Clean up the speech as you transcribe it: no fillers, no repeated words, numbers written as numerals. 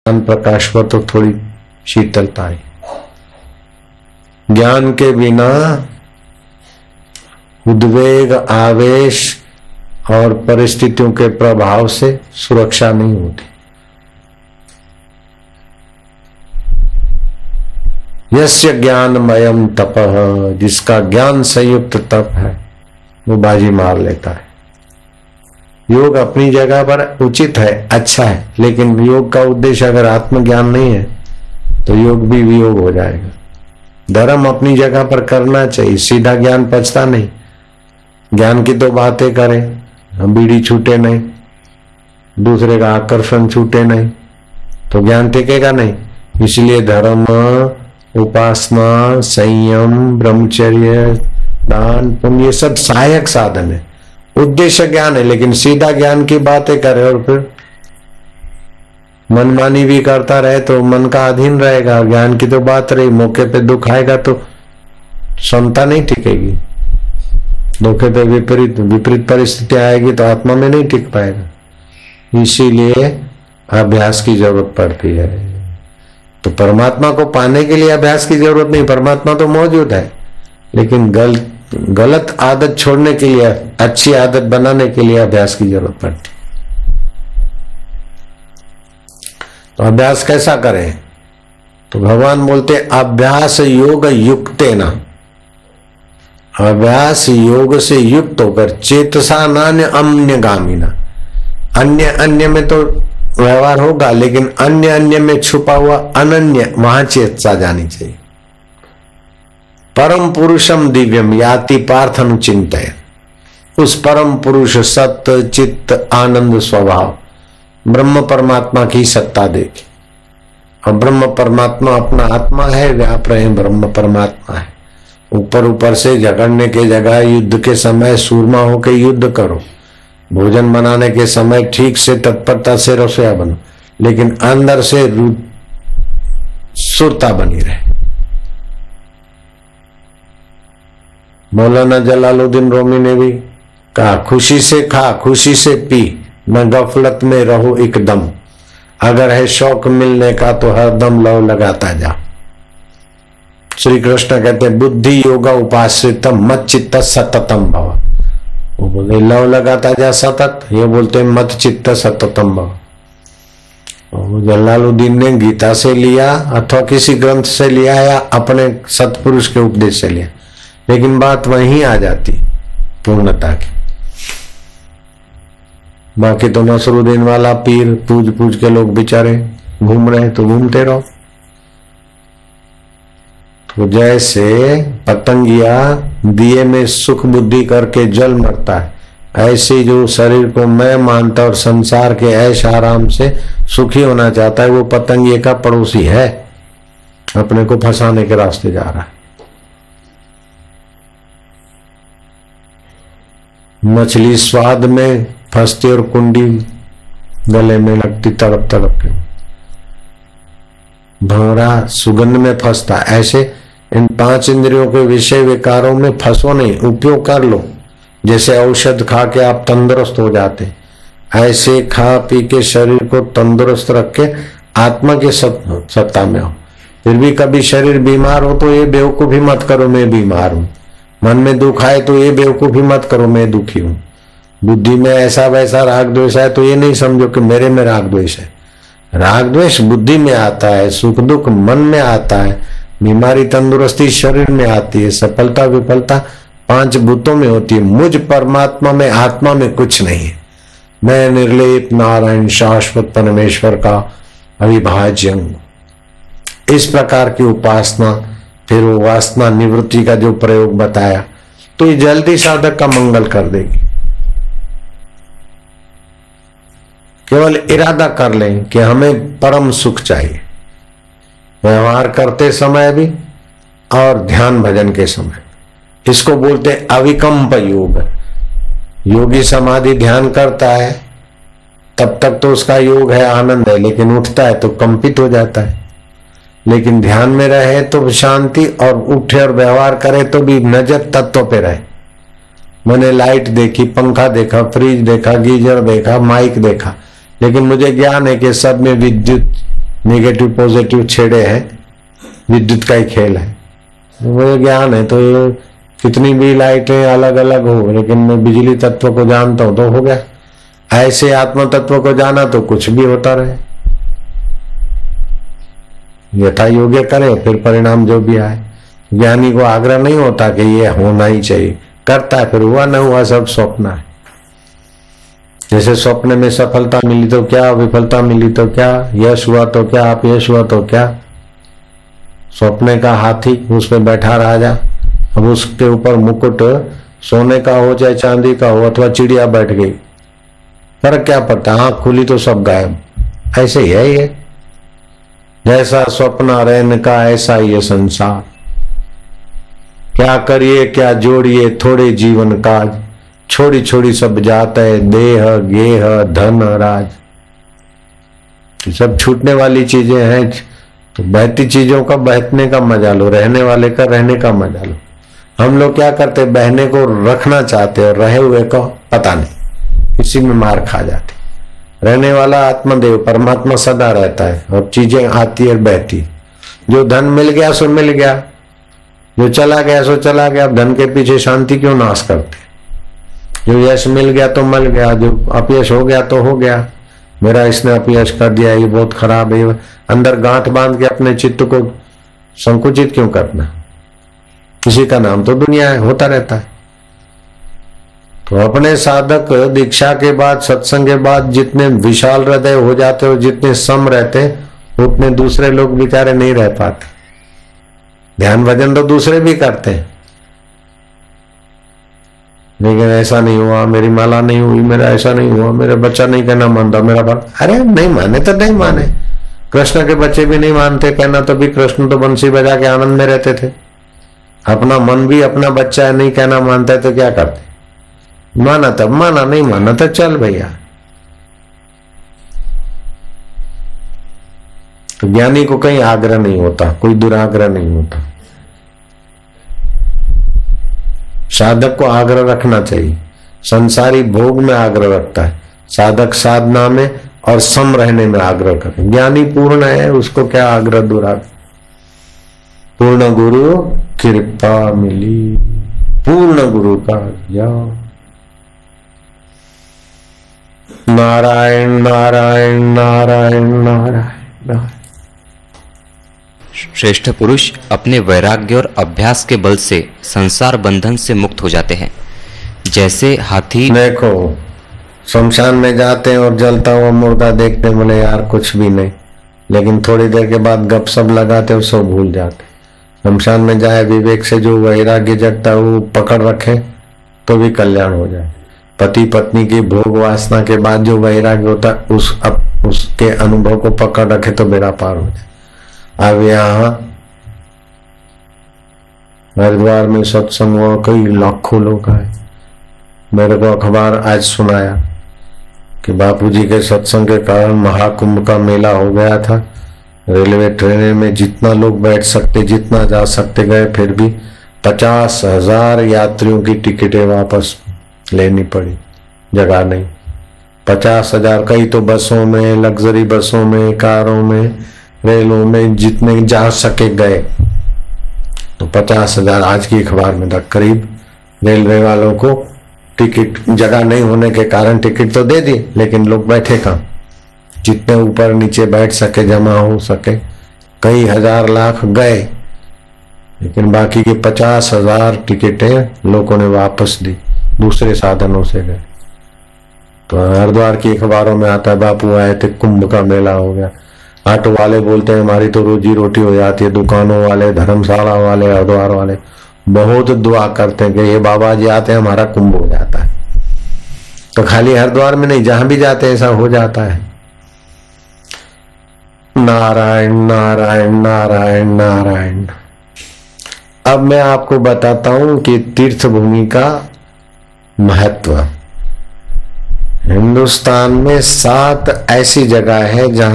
ज्ञान प्रकाश पर तो थोड़ी शीतलता है। ज्ञान के बिना उद्वेग, आवेश और परिस्थितियों के प्रभाव से सुरक्षा नहीं होती। यस्य ज्ञानमयम तपः, जिसका ज्ञान संयुक्त तप है वो बाजी मार लेता है। योग अपनी जगह पर उचित है, अच्छा है, लेकिन योग का उद्देश्य अगर आत्मज्ञान नहीं है तो योग भी वियोग हो जाएगा। धर्म अपनी जगह पर करना चाहिए, सीधा ज्ञान पचता नहीं। ज्ञान की तो बातें करें, बीड़ी छूटे नहीं, दूसरे का आकर्षण छूटे नहीं, तो ज्ञान टिकेगा नहीं। इसलिए धर्म, उपासना, संयम, ब्रह्मचर्य, दान, पुण्य, ये सब सहायक साधन है। उद्देश्य ज्ञान है, लेकिन सीधा ज्ञान की बातें करे और फिर मनमानी भी करता रहे तो मन का अधीन रहेगा। ज्ञान की तो बात रही, मौके पे दुख आएगा तो क्षमता नहीं टिकेगी। धोखे पे विपरीत परिस्थिति आएगी तो आत्मा में नहीं टिक पाएगा। इसीलिए अभ्यास की जरूरत पड़ती है। तो परमात्मा को पाने के लिए अभ्यास की जरूरत नहीं, परमात्मा तो मौजूद है, लेकिन गलत आदत छोड़ने के लिए, अच्छी आदत बनाने के लिए अभ्यास की जरूरत पड़ती। तो अभ्यास कैसा करें? तो भगवान बोलते अभ्यास योग युक्तेन, अभ्यास योग से युक्त होकर चेतसा नान्य अन्यगामिना। अन्य में तो व्यवहार होगा, लेकिन अन्य में छुपा हुआ अनन्य, वहां चेतसा जानी चाहिए। परम पुरुषम दिव्यम याति पार्थनु चिंतय, उस परम पुरुष सत्य चित्त आनंद स्वभाव ब्रह्म परमात्मा की सत्ता देखी। और ब्रह्म परमात्मा अपना आत्मा है, व्याप रहे ब्रह्म परमात्मा है। ऊपर से झगड़ने के जगह युद्ध के समय सूरमा होकर युद्ध करो, भोजन बनाने के समय ठीक से तत्परता से रसोया बनो, लेकिन अंदर से सुरता बनी रहे। मौलाना जलालुद्दीन रूमी ने भी कहा, खुशी से खा, खुशी से पी, न गफलत में रहो एकदम। अगर है शौक मिलने का तो हरदम लव लगाता जा। श्री कृष्ण कहते हैं बुद्धि योगा उपाश्रितम मत चित्त सततम भव। वो बोले लव लगाता जा सतत, ये बोलते हैं मत चित्त सततम भव। जलालुद्दीन ने गीता से लिया अथवा किसी ग्रंथ से लिया या अपने सतपुरुष के उपदेश से लिया, लेकिन बात वहीं आ जाती पूर्णता की। बाकी तो नसरुद्दीन वाला पीर पूज के लोग बेचारे घूम रहे, तो घूमते रहो। तो जैसे पतंगिया दिए में सुख बुद्धि करके जल मरता है, ऐसे जो शरीर को मैं मानता और संसार के ऐश आराम से सुखी होना चाहता है, वो पतंगिए का पड़ोसी है, अपने को फंसाने के रास्ते जा रहा है। मछली स्वाद में फंसती और कुंडी गले में लगती तड़प के। भंवरा सुगंध में फंसता। ऐसे इन 5 इंद्रियों के विषय विकारों में फंसो नहीं, उपयोग कर लो। जैसे औषध खा के आप तंदुरुस्त हो जाते, ऐसे खा पी के शरीर को तंदुरुस्त रख के आत्मा के सत्ता में हो। फिर भी कभी शरीर बीमार हो तो ये बेवकूफी मत करो मैं बीमार हूं। मन में दुख आए तो ये बेवकूफी मत करो मैं दुखी हूं। बुद्धि में ऐसा वैसा राग द्वेष है तो ये नहीं समझो कि मेरे में राग द्वेष है। राग द्वेष बुद्धि में आता है, सुख दुख मन में आता है, बीमारी तंदुरुस्ती शरीर में आती है, सफलता विफलता 5 भूतों में होती है। मुझ परमात्मा में, आत्मा में कुछ नहीं है। मैं निर्लेप नारायण शाश्वत परमेश्वर का अविभाज्य हूं। इस प्रकार की उपासना, फिर वो वासना निवृत्ति का जो प्रयोग बताया, तो ये जल्दी साधक का मंगल कर देगी। केवल इरादा कर लें कि हमें परम सुख चाहिए, व्यवहार करते समय भी और ध्यान भजन के समय। इसको बोलते अविकम्प योग। योगी समाधि ध्यान करता है तब तक तो उसका योग है, आनंद है, लेकिन उठता है तो कंपित हो जाता है। लेकिन ध्यान में रहे तो शांति, और उठे और व्यवहार करे तो भी नजर तत्व पे रहे। मैंने लाइट देखी, पंखा देखा, फ्रिज देखा, गीजर देखा, माइक देखा, लेकिन मुझे ज्ञान है कि सब में विद्युत निगेटिव पॉजिटिव छेड़े हैं, विद्युत का ही खेल है। वो ज्ञान है तो ये कितनी भी लाइटें अलग अलग हो, लेकिन मैं बिजली तत्व को जानता हूं तो हो गया। ऐसे आत्म तत्व को जाना तो कुछ भी होता रहे, यथा योग्य करे फिर परिणाम जो भी आए। ज्ञानी को आग्रह नहीं होता कि ये होना ही चाहिए, करता है, फिर हुआ न हुआ सब स्वप्न है। जैसे स्वप्न में सफलता मिली तो क्या, विफलता मिली तो क्या, यश हुआ तो क्या, अपयश हुआ तो क्या। स्वप्न का हाथी, उसमें बैठा राजा, अब उसके ऊपर मुकुट सोने का हो चाहे चांदी का हो, अथवा चिड़िया बैठ गई, फर्क क्या पड़ता, आंख खुली तो सब गायब। ऐसे ही है ये, जैसा स्वप्न रैन का ऐसा ये संसार। क्या करिए क्या जोड़िए थोड़े जीवन काज, छोड़ी छोड़ी सब जात है देह गेह धन राज। सब छूटने वाली चीजें हैं, तो बहती चीजों का बहने का मजा लो, रहने वाले का रहने का मजा लो। हम लोग क्या करते, बहने को रखना चाहते और रहे हुए को पता नहीं, इसी में मार खा जाते। रहने वाला आत्मदेव परमात्मा सदा रहता है और चीजें आती और बहती। जो धन मिल गया सो मिल गया, जो चला गया सो चला गया। धन के पीछे शांति क्यों नाश करते। जो यश मिल गया तो मिल गया, जो अपयश हो गया तो हो गया। मेरा इसने अपयश कर दिया, ये बहुत खराब है, अंदर गांठ बांध के अपने चित्त को संकुचित क्यों करना। किसी का नाम तो दुनिया है, होता रहता है। तो अपने साधक दीक्षा के बाद, सत्संग के बाद जितने विशाल हृदय हो जाते हो, जितने सम रहते, उतने दूसरे लोग बेचारे नहीं रह पाते। ध्यान भजन तो दूसरे भी करते हैं, लेकिन ऐसा नहीं हुआ, मेरी माला नहीं हुई, मेरा ऐसा नहीं हुआ, मेरा बच्चा नहीं कहना मानता, मेरा बाप, अरे नहीं माने तो नहीं माने। कृष्ण के बच्चे भी नहीं मानते कहना, तो भी कृष्ण तो बंसी बजा के आनंद में रहते थे। अपना मन भी अपना बच्चा है, नहीं कहना मानता है तो क्या करते। माना तब माना, नहीं माना तो चल भैया। तो ज्ञानी को कहीं आग्रह नहीं होता, कोई दुराग्रह नहीं होता। साधक को आग्रह रखना चाहिए, संसारी भोग में आग्रह रखता है, साधक साधना में और सम रहने में आग्रह करे। ज्ञानी पूर्ण है, उसको क्या आग्रह दुराग्रह। पूर्ण गुरु कृपा मिली, पूर्ण गुरु का जाओ। नारायण नारायण नारायण नारायण नारायण। श्रेष्ठ पुरुष अपने वैराग्य और अभ्यास के बल से संसार बंधन से मुक्त हो जाते हैं। जैसे हाथी, देखो शमशान में जाते हैं और जलता हुआ मुर्दा देखते हैं, बोले यार कुछ भी नहीं, लेकिन थोड़ी देर के बाद गपशप लगाते और सब भूल जाते। शमशान में जाए विवेक से, जो वैराग्य जगता है वो पकड़ रखे तो भी कल्याण हो जाए। पति पत्नी की भोग वासना के बाद जो वैराग्य होता है, उसके अनुभव को पकड़ रखे तो बेड़ा पार हो जाए। अब यहाँ हरिद्वार में सत्संग हुआ, कई लाखों लोग आए। मेरे को अखबार आज सुनाया कि बापूजी के सत्संग के कारण महाकुंभ का मेला हो गया था। रेलवे ट्रेन में जितना लोग बैठ सकते, जितना जा सकते गए, फिर भी 50,000 यात्रियों की टिकटें वापस लेनी पड़ी, जगह नहीं। 50,000, कई तो बसों में, लग्जरी बसों में, कारों में, रेलों में, जितने जा सके गए। तो 50,000 आज की अखबार में था। करीब रेलवे वालों को टिकट, जगह नहीं होने के कारण टिकट तो दे दी, लेकिन लोग बैठे कहाँ। जितने ऊपर नीचे बैठ सके, जमा हो सके, कई हजार लाख गए, लेकिन बाकी की 50,000 टिकटें लोगों ने वापस दी, दूसरे साधनों से गए। तो हरिद्वार की अखबारों में आता है, बापू आए थे, कुंभ का मेला हो गया। ऑटो वाले बोलते हैं हमारी तो रोजी रोटी हो जाती है, दुकानों वाले, धर्मशाला वाले, हरिद्वार वाले बहुत दुआ करते हैं कि ये बाबा जी आते हैं, हमारा कुंभ हो जाता है। तो खाली हरिद्वार में नहीं, जहां भी जाते हैं ऐसा हो जाता है। नारायण नारायण नारायण नारायण। अब मैं आपको बताता हूं कि तीर्थ भूमि का महत्व। हिंदुस्तान में 7 ऐसी जगह है जहां